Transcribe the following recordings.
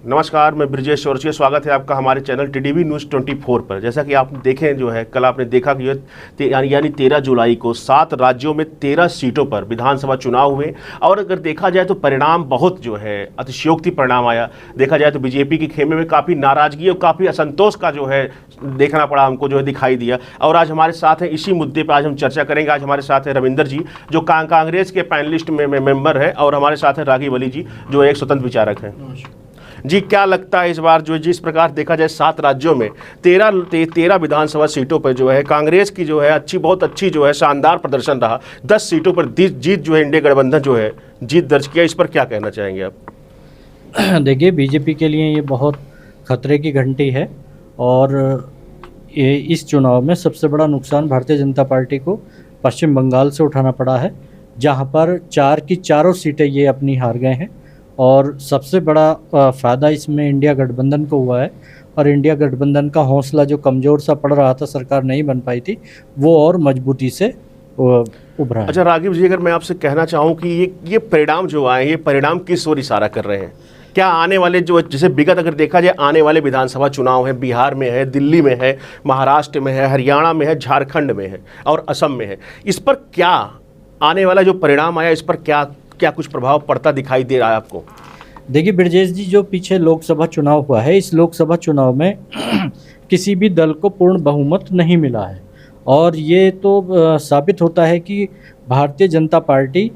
नमस्कार, मैं ब्रिजेश चौरसिया। स्वागत है आपका हमारे चैनल टीडीवी न्यूज़ 24 पर। जैसा कि आप देखें जो है, कल आपने देखा कि यानी 13 जुलाई को 7 राज्यों में 13 सीटों पर विधानसभा चुनाव हुए। और अगर देखा जाए तो परिणाम बहुत जो है अतिशयोक्ति परिणाम आया। देखा जाए तो बीजेपी के खेमे में काफ़ी नाराजगी और काफ़ी असंतोष का जो है देखना पड़ा, हमको जो है दिखाई दिया। और आज हमारे साथ हैं इसी मुद्दे पर आज हम चर्चा करेंगे। आज हमारे साथ है रविंदर जी, जो कांग्रेस के पैनलिस्ट में मेंबर हैं, और हमारे साथ है राघव अली जी, जो एक स्वतंत्र विचारक हैं। जी, क्या लगता है इस बार जो जिस प्रकार देखा जाए 7 राज्यों में 13 विधानसभा सीटों पर जो है कांग्रेस की जो है बहुत अच्छी जो है शानदार प्रदर्शन रहा। 10 सीटों पर जीत जो है इंडिया गठबंधन जो है जीत दर्ज किया। इस पर क्या कहना चाहेंगे आप? देखिए, बीजेपी के लिए ये बहुत खतरे की घंटी है और ये इस चुनाव में सबसे बड़ा नुकसान भारतीय जनता पार्टी को पश्चिम बंगाल से उठाना पड़ा है, जहां पर 4 की चारों सीटें ये अपनी हार गए हैं। और सबसे बड़ा फ़ायदा इसमें इंडिया गठबंधन को हुआ है। और इंडिया गठबंधन का हौसला जो कमज़ोर सा पड़ रहा था, सरकार नहीं बन पाई थी, वो और मजबूती से उभरा है। अच्छा राघव जी, अगर मैं आपसे कहना चाहूँ कि ये परिणाम जो आए, ये परिणाम किस ओर इशारा कर रहे हैं? क्या आने वाले जो जैसे विगत अगर देखा जाए आने वाले विधानसभा चुनाव हैं, बिहार में है, दिल्ली में है, महाराष्ट्र में है, हरियाणा में है, झारखंड में है और असम में है, इस पर क्या आने वाला जो परिणाम आया, इस पर क्या कुछ प्रभाव पड़ता दिखाई दे रहा है आपको? देखिए ब्रजेश जी, जो पीछे लोकसभा चुनाव हुआ है, इस लोकसभा चुनाव में किसी भी दल को पूर्ण बहुमत नहीं मिला है। और ये तो साबित होता है कि भारतीय जनता पार्टी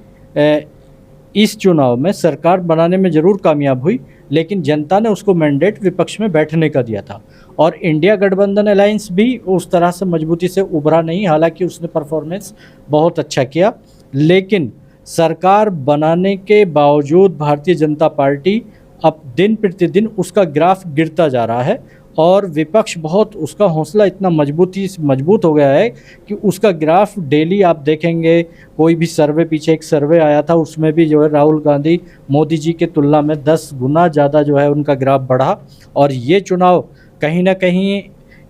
इस चुनाव में सरकार बनाने में ज़रूर कामयाब हुई, लेकिन जनता ने उसको मैंडेट विपक्ष में बैठने का दिया था। और इंडिया गठबंधन अलायंस भी उस तरह से मजबूती से उभरा नहीं, हालांकि उसने परफॉर्मेंस बहुत अच्छा किया। लेकिन सरकार बनाने के बावजूद भारतीय जनता पार्टी अब दिन प्रतिदिन उसका ग्राफ गिरता जा रहा है और विपक्ष बहुत उसका हौसला इतना मजबूत हो गया है कि उसका ग्राफ डेली आप देखेंगे। कोई भी सर्वे, पीछे एक सर्वे आया था, उसमें भी जो है राहुल गांधी मोदी जी के तुलना में 10 गुना ज़्यादा जो है उनका ग्राफ बढ़ा। और ये चुनाव कहीं ना कहीं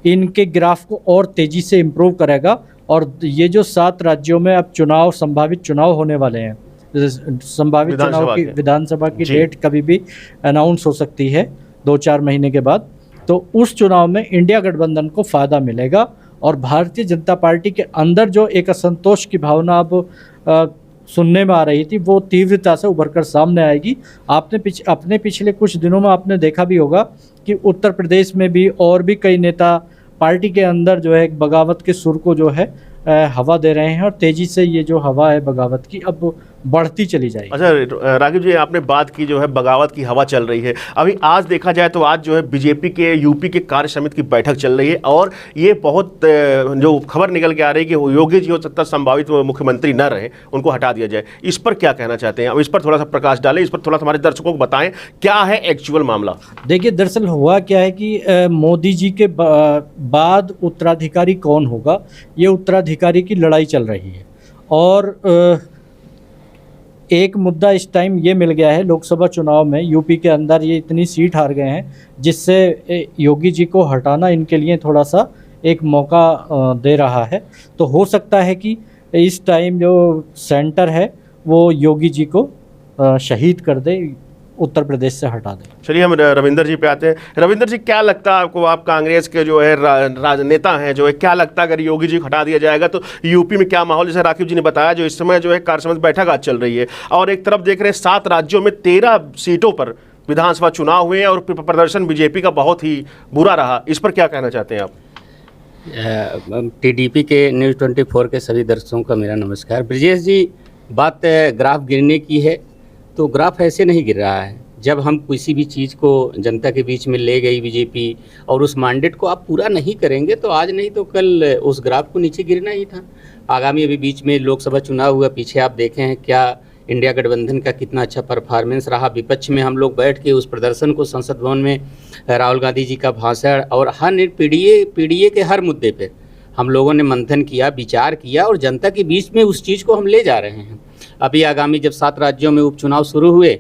इनके ग्राफ को और तेज़ी से इम्प्रूव करेगा। और ये जो 7 राज्यों में अब संभावित चुनाव होने वाले हैं, संभावित चुनाव की विधानसभा की डेट कभी भी अनाउंस हो सकती है 2-4 महीने के बाद। तो उस चुनाव में इंडिया गठबंधन को फ़ायदा मिलेगा और भारतीय जनता पार्टी के अंदर जो एक असंतोष की भावना अब सुनने में आ रही थी, वो तीव्रता से उभर कर सामने आएगी। अपने पिछले कुछ दिनों में आपने देखा भी होगा कि उत्तर प्रदेश में भी और भी कई नेता पार्टी के अंदर जो है एक बगावत के सुर को जो है हवा दे रहे हैं। और तेज़ी से ये जो हवा है बगावत की अब बढ़ती चली जाएगी। अच्छा राघव जी, आपने बात की जो है बगावत की हवा चल रही है। अभी आज देखा जाए तो आज जो है बीजेपी के यूपी के कार्य समिति की बैठक चल रही है और ये बहुत जो खबर निकल के आ रही है कि योगी जी हो सकता है संभावित मुख्यमंत्री न रहे, उनको हटा दिया जाए। इस पर क्या कहना चाहते हैं? अब इस पर थोड़ा सा प्रकाश डालें, इस पर थोड़ा हमारे दर्शकों को बताएं क्या है एक्चुअल मामला। देखिए, दरअसल हुआ क्या है कि मोदी जी के बाद उत्तराधिकारी कौन होगा, ये उत्तराधिकारी की लड़ाई चल रही है। और एक मुद्दा इस टाइम ये मिल गया है लोकसभा चुनाव में, यूपी के अंदर ये इतनी सीट हार गए हैं जिससे योगी जी को हटाना इनके लिए थोड़ा सा एक मौका दे रहा है। तो हो सकता है कि इस टाइम जो सेंटर है वो योगी जी को शहीद कर दे, उत्तर प्रदेश से हटा दें। चलिए हम रविंदर जी पे आते हैं। रविंदर जी, क्या लगता है आपको, आप कांग्रेस के जो है राजनेता हैं, जो है क्या लगता है अगर योगी जी को हटा दिया जाएगा तो यूपी में क्या माहौल? जैसे राघव जी ने बताया, जो इस समय जो है कार्य समिति बैठक आज चल रही है और एक तरफ देख रहे हैं 7 राज्यों में 13 सीटों पर विधानसभा चुनाव हुए और प्रदर्शन बीजेपी का बहुत ही बुरा रहा। इस पर क्या कहना चाहते हैं आप? टीडीपी के न्यूज़ 24 के सभी दर्शकों का मेरा नमस्कार। ब्रजेश जी, बात ग्राफ गिरने की है तो ग्राफ ऐसे नहीं गिर रहा है। जब हम किसी भी चीज़ को जनता के बीच में ले गई बीजेपी और उस मैंडेट को आप पूरा नहीं करेंगे तो आज नहीं तो कल उस ग्राफ को नीचे गिरना ही था। आगामी अभी बीच में लोकसभा चुनाव हुआ, पीछे आप देखें हैं क्या इंडिया गठबंधन का कितना अच्छा परफॉर्मेंस रहा। विपक्ष में हम लोग बैठ के उस प्रदर्शन को, संसद भवन में राहुल गांधी जी का भाषण और हर पीडीए के हर मुद्दे पर हम लोगों ने मंथन किया, विचार किया और जनता के बीच में उस चीज़ को हम ले जा रहे हैं। अभी आगामी जब 7 राज्यों में उपचुनाव शुरू हुए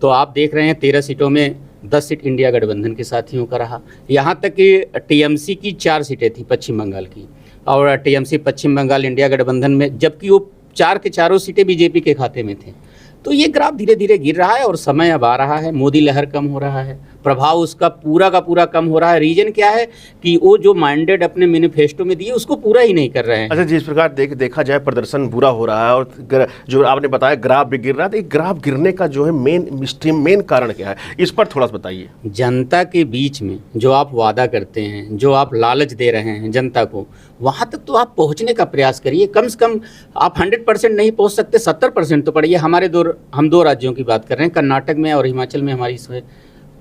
तो आप देख रहे हैं 13 सीटों में 10 सीट इंडिया गठबंधन के साथियों का रहा। यहाँ तक कि टीएमसी की 4 सीटें थी पश्चिम बंगाल की, और टीएमसी पश्चिम बंगाल इंडिया गठबंधन में, जबकि वो 4 के चारों सीटें बीजेपी के खाते में थे। तो ये ग्राफ धीरे धीरे गिर रहा है और समय अब आ रहा है, मोदी लहर कम हो रहा है, प्रभाव उसका पूरा का पूरा कम हो रहा है। रीजन क्या है कि वो जो मैंडेट अपने मैनिफेस्टो में दिए उसको पूरा ही नहीं कर रहे हैं। अच्छा, जिस प्रकार देखा जाए प्रदर्शन बुरा हो रहा है और जो आपने बताया ग्राफ भी गिर रहा है, तो ग्राफ गिरने का जो है मेन कारण क्या है, इस पर थोड़ा सा बताइए। जनता के बीच में जो आप वादा करते हैं, जो आप लालच दे रहे हैं जनता को, वहाँ तक तो आप पहुँचने का प्रयास करिए। कम से कम आप 100% नहीं पहुँच सकते, 70% तो पढ़िए। हम दो राज्यों की बात कर रहे हैं, कर्नाटक में और हिमाचल में हमारी इसमें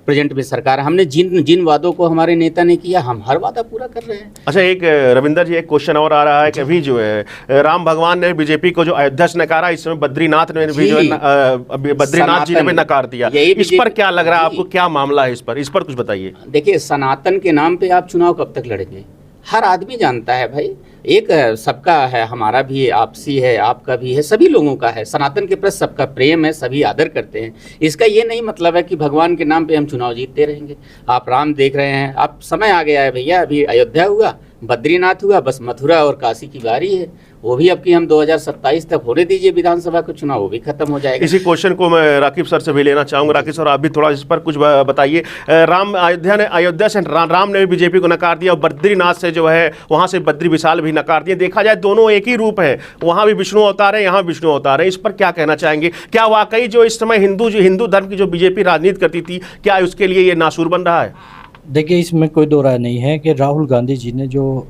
प्रेजेंट में सरकार। हमने जिन वादों को हमारे नेता ने किया, हम हर वादा पूरा कर रहे हैं। अच्छा, एक रविंदर जी, एक क्वेश्चन और आ रहा है कि अभी जो है राम भगवान ने बीजेपी को जो अयोध्या से नकारा, इस समय बद्रीनाथ ने भी जो है बद्रीनाथ जी ने भी नकार दिया। इस पर क्या लग रहा है आपको, क्या मामला है इस पर कुछ बताइए। देखिए, सनातन के नाम पे आप चुनाव कब तक लड़ेंगे? हर आदमी जानता है भाई, एक सबका है, हमारा भी है, आपसी है, आपका भी है, सभी लोगों का है। सनातन के प्रति सबका प्रेम है, सभी आदर करते हैं। इसका ये नहीं मतलब है कि भगवान के नाम पे हम चुनाव जीतते रहेंगे। आप राम देख रहे हैं, आप समय आ गया है भैया, अभी अयोध्या हुआ, बद्रीनाथ हुआ, बस मथुरा और काशी की बारी है। वो भी अब की हम 2027 तक होने दीजिए विधानसभा का चुनाव, वो भी खत्म हो जाएगा। इसी क्वेश्चन को मैं राकीब सर से भी लेना चाहूँगा। राकीब सर, आप भी थोड़ा इस पर कुछ बताइए। अयोध्या से राम ने भी बीजेपी को नकार दिया और बद्रीनाथ से जो है वहाँ से बद्री विशाल भी नकार दिए। देखा जाए दोनों एक ही रूप है, वहाँ भी विष्णु अवतार है, यहाँ विष्णु अवतार है। इस पर क्या कहना चाहेंगे? क्या वाकई जो इस समय हिंदू धर्म की जो बीजेपी राजनीति करती थी, क्या उसके लिए ये नासूर बन रहा है? देखिए, इसमें कोई दो राय नहीं है कि राहुल गांधी जी ने जो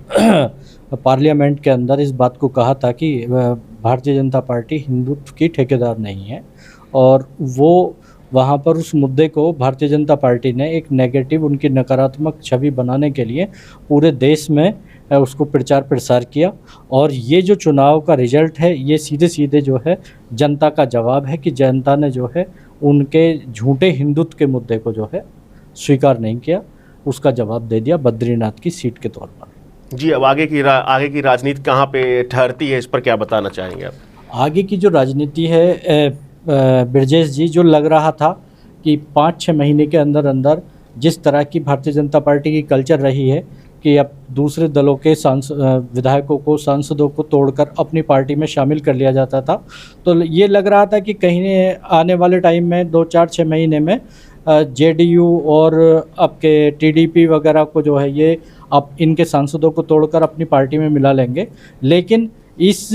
पार्लियामेंट के अंदर इस बात को कहा था कि भारतीय जनता पार्टी हिंदुत्व की ठेकेदार नहीं है, और वो वहाँ पर उस मुद्दे को भारतीय जनता पार्टी ने एक नेगेटिव, उनकी नकारात्मक छवि बनाने के लिए पूरे देश में उसको प्रचार प्रसार किया। और ये जो चुनाव का रिजल्ट है, ये सीधे सीधे जो है जनता का जवाब है कि जनता ने जो है उनके झूठे हिंदुत्व के मुद्दे को जो है स्वीकार नहीं किया, उसका जवाब दे दिया बद्रीनाथ की सीट के तौर पर। जी, अब आगे की राजनीति कहाँ पे ठहरती है, इस पर क्या बताना चाहेंगे आप? आगे की जो राजनीति है ब्रजेश जी, जो लग रहा था कि 5-6 महीने के अंदर अंदर जिस तरह की भारतीय जनता पार्टी की कल्चर रही है कि अब दूसरे दलों के विधायकों को, सांसदों को तोड़कर अपनी पार्टी में शामिल कर लिया जाता था, तो ये लग रहा था कि कहीं आने वाले टाइम में 2-4-6 महीने में जेडीयू और आपके टीडीपी वगैरह को जो है ये अब इनके सांसदों को तोड़कर अपनी पार्टी में मिला लेंगे। लेकिन इस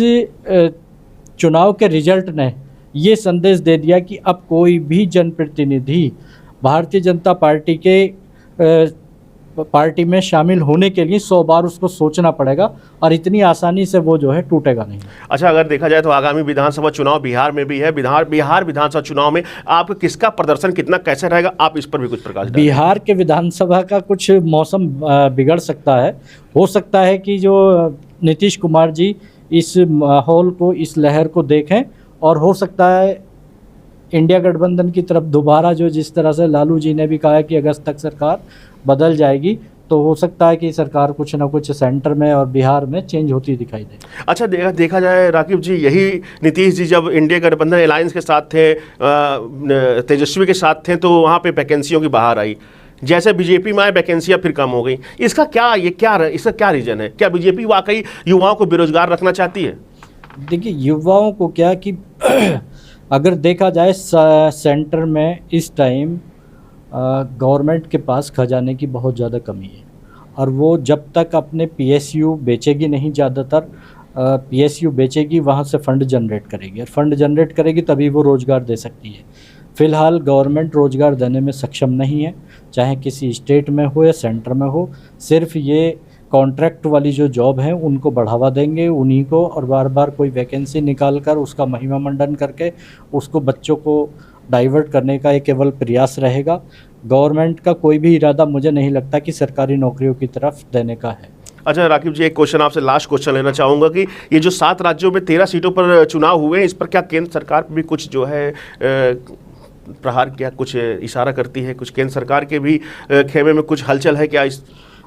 चुनाव के रिजल्ट ने ये संदेश दे दिया कि अब कोई भी जनप्रतिनिधि भारतीय जनता पार्टी के पार्टी में शामिल होने के लिए 100 बार उसको सोचना पड़ेगा, और इतनी आसानी से वो जो है टूटेगा नहीं। अच्छा, अगर देखा जाए तो आगामी विधानसभा चुनाव बिहार में भी है। बिहार विधानसभा चुनाव में आप किसका प्रदर्शन कितना कैसे रहेगा, आप इस पर भी कुछ प्रकाश डालें। बिहार के विधानसभा का कुछ मौसम बिगड़ सकता है। हो सकता है कि जो नीतीश कुमार जी इस माहौल को, इस लहर को देखें, और हो सकता है इंडिया गठबंधन की तरफ दोबारा, जो जिस तरह से लालू जी ने भी कहा है कि अगस्त तक सरकार बदल जाएगी, तो हो सकता है कि सरकार कुछ ना कुछ सेंटर में और बिहार में चेंज होती दिखाई दे। अच्छा, देखा जाए राकीब जी, यही नीतीश जी जब इंडिया गठबंधन अलायंस के साथ थे, तेजस्वी के साथ थे, तो वहाँ पे वैकेंसियों की बहार आई। जैसे बीजेपी में आए, वैकेंसियाँ फिर कम हो गई। इसका क्या रीज़न है? क्या बीजेपी वाकई युवाओं को बेरोजगार रखना चाहती है? देखिए, युवाओं को क्या कि अगर देखा जाए सेंटर में इस टाइम गवर्नमेंट के पास खजाने की बहुत ज़्यादा कमी है, और वो जब तक अपने पीएसयू बेचेगी नहीं, ज़्यादातर पीएसयू बेचेगी, वहाँ से फ़ंड जनरेट करेगी, और फंड जनरेट करेगी तभी वो रोज़गार दे सकती है। फ़िलहाल गवर्नमेंट रोज़गार देने में सक्षम नहीं है, चाहे किसी स्टेट में हो या सेंटर में हो। सिर्फ ये कॉन्ट्रैक्ट वाली जो जॉब है उनको बढ़ावा देंगे उन्हीं को, और बार बार कोई वैकेंसी निकाल कर उसका महिमा मंडन करके उसको बच्चों को डाइवर्ट करने का एक केवल प्रयास रहेगा। गवर्नमेंट का कोई भी इरादा मुझे नहीं लगता कि सरकारी नौकरियों की तरफ देने का है। अच्छा राकीब जी, एक क्वेश्चन आपसे, लास्ट क्वेश्चन लेना चाहूँगा कि ये जो 7 राज्यों में 13 सीटों पर चुनाव हुए हैं, इस पर क्या केंद्र सरकार भी कुछ जो है प्रहार किया, कुछ इशारा करती है? कुछ केंद्र सरकार के भी खेमे में कुछ हलचल है क्या?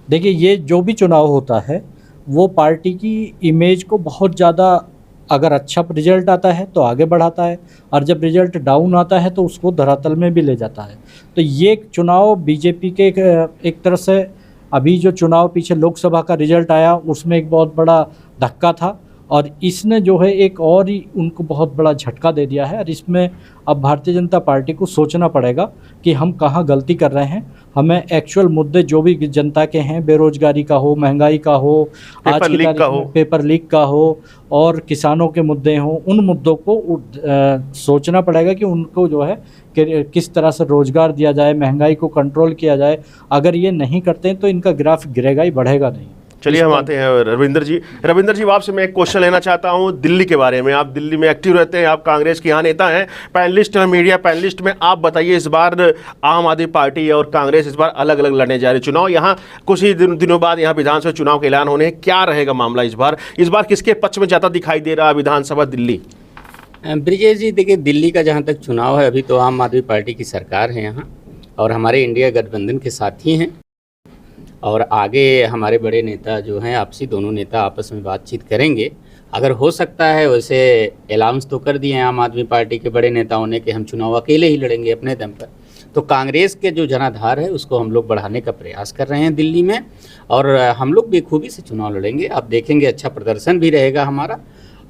देखिए, ये जो भी चुनाव होता है वो पार्टी की इमेज को बहुत ज़्यादा, अगर अच्छा रिजल्ट आता है तो आगे बढ़ाता है, और जब रिजल्ट डाउन आता है तो उसको धरातल में भी ले जाता है। तो ये चुनाव बीजेपी के एक तरह से, अभी जो चुनाव पीछे लोकसभा का रिजल्ट आया उसमें एक बहुत बड़ा धक्का था, और इसने जो है एक और ही उनको बहुत बड़ा झटका दे दिया है। और इसमें अब भारतीय जनता पार्टी को सोचना पड़ेगा कि हम कहाँ गलती कर रहे हैं। हमें एक्चुअल मुद्दे जो भी जनता के हैं, बेरोजगारी का हो, महंगाई का हो, आज की तारीख में पेपर लीक का हो और किसानों के मुद्दे हों, उन मुद्दों को सोचना पड़ेगा कि उनको जो है कि किस तरह से रोजगार दिया जाए, महंगाई को कंट्रोल किया जाए। अगर ये नहीं करते हैं तो इनका ग्राफ गिरेगा ही, बढ़ेगा नहीं। चलिए हम आते हैं रविंदर जी। रविंदर जी, आपसे मैं एक क्वेश्चन लेना चाहता हूं दिल्ली के बारे में। आप दिल्ली में एक्टिव रहते हैं, आप कांग्रेस के यहाँ नेता हैं, पैनलिस्ट हैं, मीडिया पैनलिस्ट में। आप बताइए, इस बार आम आदमी पार्टी और कांग्रेस इस बार अलग अलग लड़ने जा रही चुनाव। यहाँ कुछ ही दिनों बाद यहाँ विधानसभा चुनाव का ऐलान होने, क्या रहेगा मामला इस बार किसके पक्ष में ज़्यादा दिखाई दे रहा है विधानसभा दिल्ली? ब्रिजेश जी, देखिए दिल्ली का जहाँ तक चुनाव है, अभी तो आम आदमी पार्टी की सरकार है यहाँ और हमारे इंडिया गठबंधन के साथी हैं। और आगे हमारे बड़े नेता जो हैं, आपसी दोनों नेता आपस में बातचीत करेंगे। अगर हो सकता है वैसे अलाउंस तो कर दिए हैं आम आदमी पार्टी के बड़े नेताओं ने कि हम चुनाव अकेले ही लड़ेंगे अपने दम पर। तो कांग्रेस के जो जनाधार है उसको हम लोग बढ़ाने का प्रयास कर रहे हैं दिल्ली में, और हम लोग बेखूबी से चुनाव लड़ेंगे। आप देखेंगे अच्छा प्रदर्शन भी रहेगा हमारा।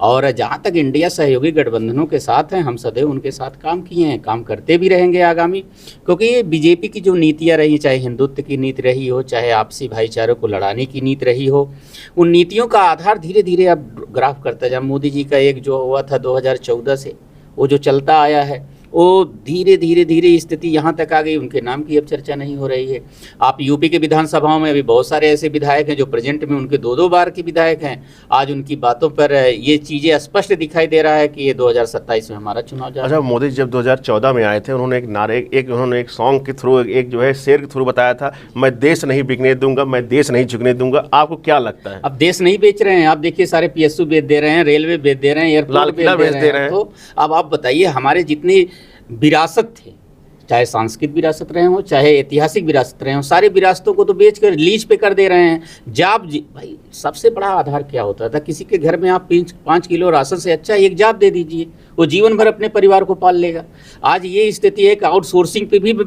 और जहाँ तक इंडिया सहयोगी गठबंधनों के साथ हैं, हम सदैव उनके साथ काम किए हैं, काम करते भी रहेंगे आगामी। क्योंकि ये बीजेपी की जो नीतियाँ रही, चाहे हिंदुत्व की नीति रही हो, चाहे आपसी भाईचारे को लड़ाने की नीति रही हो, उन नीतियों का आधार धीरे धीरे अब ग्राफ करता जा। मोदी जी का एक जो हुआ था 2014 से, वो जो चलता आया है, वो धीरे धीरे स्थिति यहाँ तक आ गई, उनके नाम की अब चर्चा नहीं हो रही है। आप यूपी के विधानसभाओं में अभी बहुत सारे ऐसे विधायक हैं जो प्रेजेंट में उनके 2-2 बार के विधायक हैं। आज उनकी बातों पर ये चीज़ें स्पष्ट दिखाई दे रहा है कि ये 2027 में हमारा चुनाव जा रहा है। अच्छा, मोदी जब 2014 में आए थे, उन्होंने एक नारे, उन्होंने एक सॉन्ग के थ्रू, एक जो है शेर के थ्रू बताया था, मैं देश नहीं बिकने दूंगा, मैं देश नहीं झुकने दूंगा। आपको क्या लगता है? अब देश नहीं बेच रहे हैं, आप देखिए सारे PSU बेच दे रहे हैं, रेलवे बेच दे रहे हैं, एयरपोर्ट बेच दे रहे हैं। तो अब आप बताइए, हमारे जितनी विरासत थे, चाहे सांस्कृतिक विरासत रहे हो, चाहे ऐतिहासिक विरासत रहे हो, सारी विरासतों को तो बेच कर लीज पे कर दे रहे हैं। जाप भाई, सबसे बड़ा आधार क्या होता था? किसी के घर में आप 5 किलो राशन से अच्छा एक जाप दे दीजिए, वो जीवन भर अपने परिवार को पाल लेगा। आज ये स्थिति है कि आउटसोर्सिंग पे भी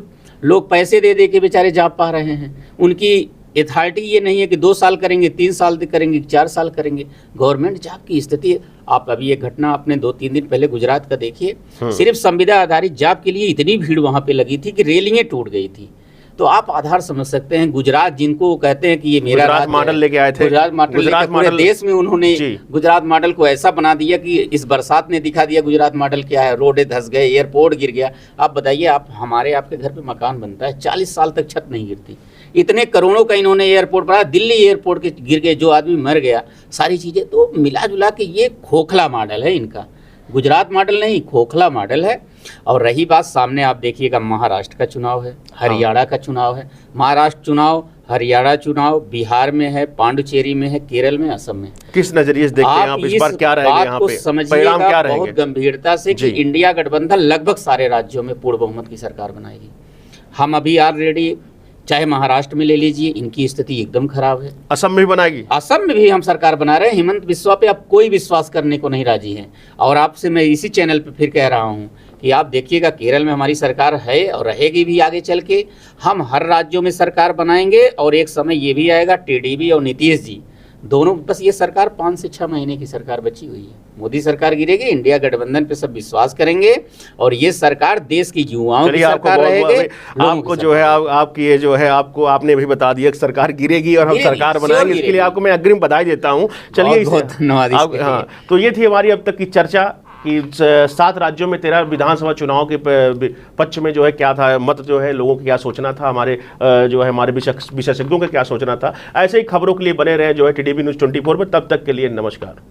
लोग पैसे दे दे के बेचारे जाप पा रहे हैं। उनकी अथॉरिटी ये नहीं है कि 2 साल करेंगे, 3 साल करेंगे, 4 साल करेंगे। गवर्नमेंट जॉब की स्थिति है। आप अभी एक घटना आपने 2-3 दिन पहले गुजरात का देखिए, सिर्फ संविदा आधारित जॉब के लिए इतनी भीड़ वहां पे लगी थी कि रेलिंगें टूट गई थी। तो आप आधार समझ सकते हैं, गुजरात जिनको कहते हैं कि ये मेरा गुजरात मॉडल लेके आए थे, गुजरात मॉडल देश में उन्होंने गुजरात मॉडल को ऐसा बना दिया कि इस बरसात ने दिखा दिया गुजरात मॉडल क्या है। रोडे धंस गए, एयरपोर्ट गिर गया। आप बताइए, आप आपके घर पे मकान बनता है, 40 साल तक छत नहीं गिरती। इतने करोड़ों का इन्होंने एयरपोर्ट बनाया, दिल्ली एयरपोर्ट के गिर गए, जो आदमी मर गया, सारी चीज़ें। तो मिला जुला के ये खोखला मॉडल है इनका, गुजरात मॉडल नहीं, खोखला मॉडल है। और रही बात, सामने आप देखिएगा महाराष्ट्र का चुनाव है, हरियाणा का चुनाव है। महाराष्ट्र चुनाव, हरियाणा चुनाव, बिहार में है, पांडुचेरी में है, केरल में, असम में। किस नजरिए से देखते हैं आप इस बार क्या रहेगा यहाँ पे? समझिएगा बहुत गंभीरता से कि इंडिया गठबंधन लगभग सारे राज्यों में पूर्ण बहुमत की सरकार बनाएगी। हम अभी ऑलरेडी, चाहे महाराष्ट्र में ले लीजिए, इनकी स्थिति एकदम खराब है। असम में भी बनाएगी, असम में भी हम सरकार बना रहे हैं। हेमंत बिस्वा पे अब कोई विश्वास करने को नहीं राजी है। और आपसे मैं इसी चैनल पे फिर कह रहा हूँ कि आप देखिएगा, केरल में हमारी सरकार है और रहेगी भी आगे चल के। हम हर राज्यों में सरकार बनाएंगे और एक समय ये भी आएगा, TDP और नीतीश जी दोनों, बस ये सरकार 5 से 6 महीने की सरकार बची हुई है। मोदी सरकार गिरेगी, इंडिया गठबंधन पे सब विश्वास करेंगे और ये सरकार देश की युवाओं की सरकार रहेगी। आपको जो है, आपकी ये जो है, आपको आपने भी बता दिया कि सरकार गिरेगी और हम सरकार बनाएंगे। इसके लिए आपको मैं अग्रिम बधाई देता हूँ। चलिए, धन्यवाद। हाँ, तो ये थी हमारी अब तक की चर्चा कि 7 राज्यों में 13 विधानसभा चुनाव के पक्ष में जो है क्या था मत, जो है लोगों को क्या सोचना था, हमारे जो है हमारे विशेषज्ञों का क्या सोचना था। ऐसे ही खबरों के लिए बने रहे जो है TDV News 24 पर। तब तक के लिए नमस्कार।